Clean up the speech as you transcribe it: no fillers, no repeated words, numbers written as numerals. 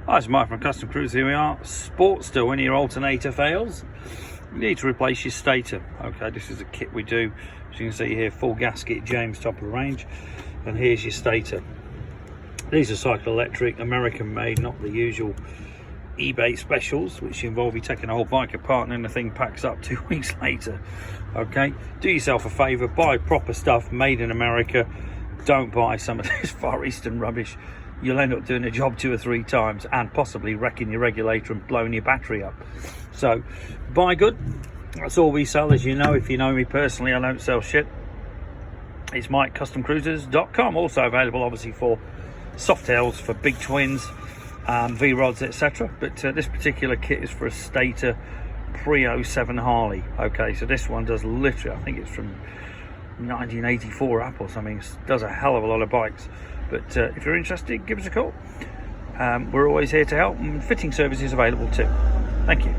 Hi, it's Mike from CustomCruisers. Here we are. Sportster, when your alternator fails, you need to replace your stator. Okay, this is a kit we do. As you can see here, full gasket, James, top of the range. And here's your stator. These are cycle electric, American made, not the usual eBay specials, which involve you taking a whole bike apart and then the thing packs up 2 weeks later. Okay, do yourself a favor, buy proper stuff made in America. Don't buy some of this Far Eastern rubbish. You'll end up doing the job 2 or 3 times and possibly wrecking your regulator and blowing your battery up. So buy good. That's all we sell, as you know. If you know me personally, I don't sell shit. It's CustomCruisers.com. Also available obviously for softails, for big twins, V-rods, etc. But this particular kit is for a Stator pre-07 Harley. Okay, so this one does literally, I think it's from 1984 up or something. Does a hell of a lot of bikes. But if you're interested, give us a call. We're always here to help, and fitting services available too. Thank you.